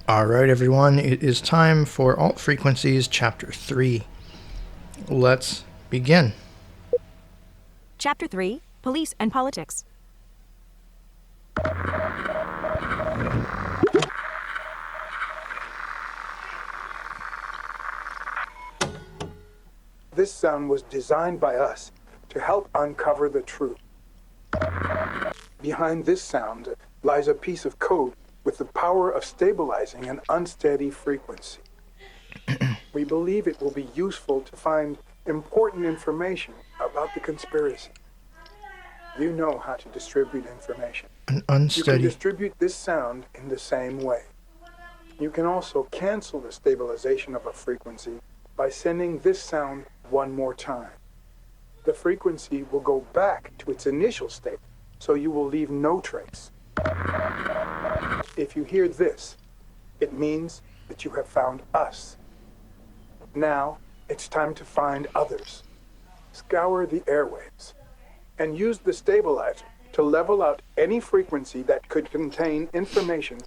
Alright, everyone, it is time for Alt Frequencies Chapter 3. Let's begin. Chapter 3, Police and Politics. This sound was designed by us to help uncover the truth. Behind this sound lies a piece of code with the power of stabilizing an unsteady frequency. We believe it will be useful to find important information about the conspiracy. You know how to distribute information. An You can unsteady... distribute this sound in the same way. You can also cancel the stabilization of a frequency by sending this sound one more time. The frequency will go back to its initial state, so you will leave no trace. If you hear this, it means that you have found us. Now, it's time to find others. Scour the airwaves, and use the stabilizer to level out any frequency that could contain information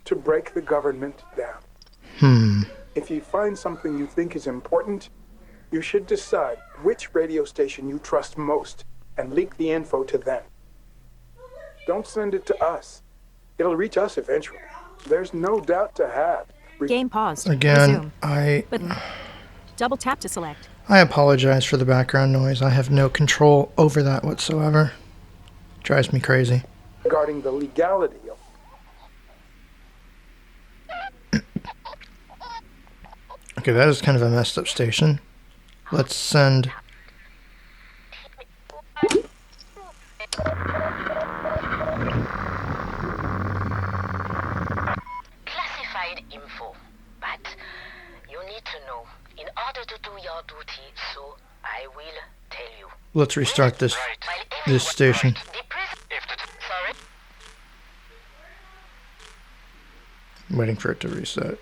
to break the government down. If you find something you think is important, you should decide which radio station you trust most and leak the info to them. Don't send it to us. It'll reach us eventually. There's no doubt to have. Game paused. Again, Resume. Button. Double tap to select. I apologize for the background noise. I have no control over that whatsoever. Drives me crazy. Regarding the legality of Okay, that is kind of a messed up station. Let's send... Classified info, but you need to know in order to do your duty, so I will tell you. Let's restart this station. Sorry? I'm waiting for it to reset.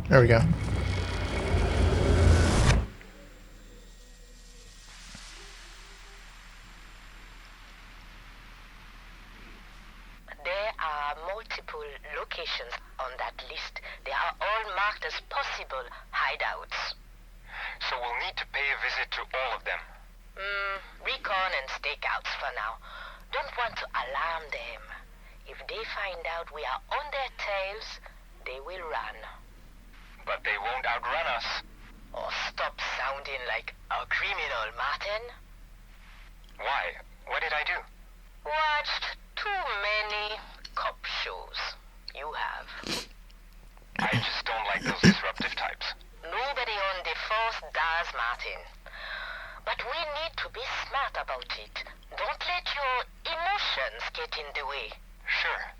There we go. There are multiple locations on that list. They are all marked as possible hideouts. So we'll need to pay a visit to all of them. Recon and stakeouts for now. Don't want to alarm them. If they find out we are on their tails, they will run. But they won't outrun us. Or stop sounding like a criminal, Martin. Why? What did I do? Watched too many cop shows. You have. I just don't like those disruptive types. Nobody on the force does, Martin. But we need to be smart about it. Don't let your emotions get in the way. Sure.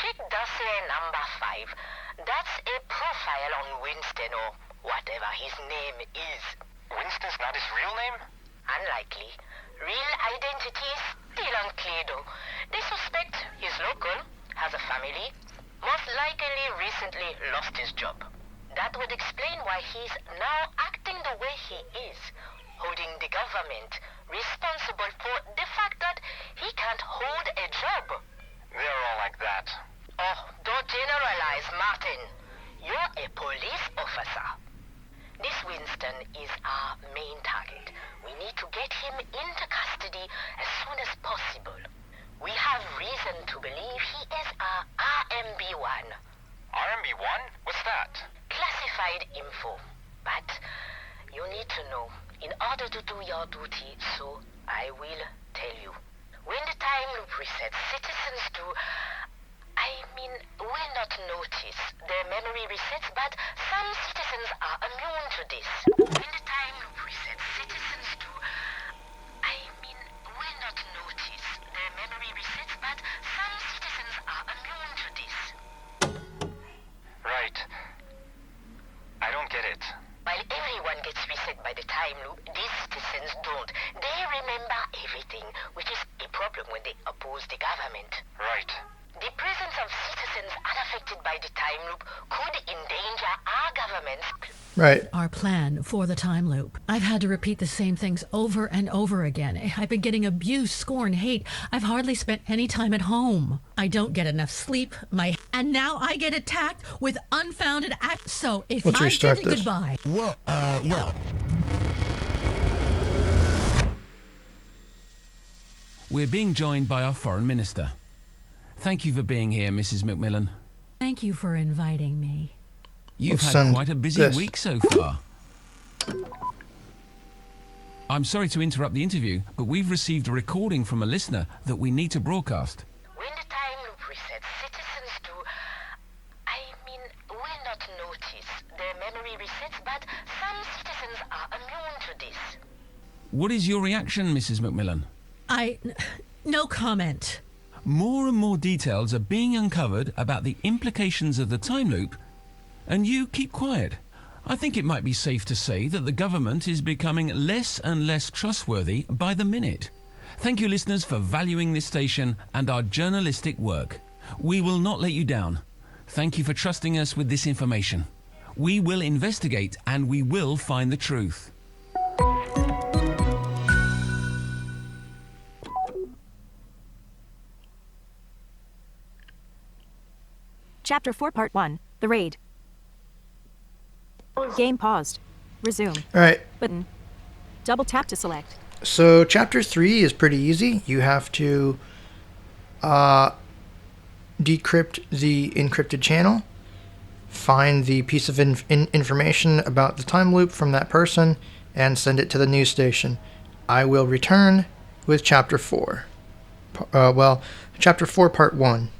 Check dossier number 5. That's a profile on Winston or whatever his name is. Winston's not his real name? Unlikely. Real identity is still unclear though. They suspect he's local, has a family, most likely recently lost his job. That would explain why he's now acting the way he is, holding the government responsible for the fact that he can't hold a job. They're all like that. Oh, don't generalize, Martin. You're a police officer. This Winston is our main target. We need to get him into custody as soon as possible. We have reason to believe he is our RMB-1. RMB-1? What's that? Classified info. But you need to know in order to do your duty, so I will tell you. When the time loop resets, citizens will not notice their memory resets, but some citizens are immune to this. When the time loop resets, citizens will not notice their memory resets, but some citizens are immune to this. Right. I don't get it. While everyone gets reset by the time loop, these citizens don't. They remember everything, which is a problem when they oppose the government. Right. The presence of citizens unaffected by the time loop could endanger our government's Right. Our plan for the time loop. I've had to repeat the same things over and over again. I've been getting abuse, scorn, hate. I've hardly spent any time at home. I don't get enough sleep. And now I get attacked with unfounded acts. So if Let's I restart did this. goodbye. Well. We're being joined by our foreign minister. Thank you for being here, Mrs. Macmillan. Thank you for inviting me. You've We'll had send quite a busy this. week so far. I'm sorry to interrupt the interview, but we've received a recording from a listener that we need to broadcast. When the time loop resets, citizens will not notice their memory resets, but some citizens are immune to this. What is your reaction, Mrs. Macmillan? No comment. More and more details are being uncovered about the implications of the time loop, and you keep quiet. I think it might be safe to say that the government is becoming less and less trustworthy by the minute. Thank you, listeners, for valuing this station and our journalistic work. We will not let you down. Thank you for trusting us with this information. We will investigate and we will find the truth. Chapter 4, Part 1. The Raid. Game paused. Resume. All right. Button. Double tap to select. So chapter 3 is pretty easy. You have to decrypt the encrypted channel, find the piece of information about the time loop from that person, and send it to the news station. I will return with chapter 4. Chapter 4, part 1.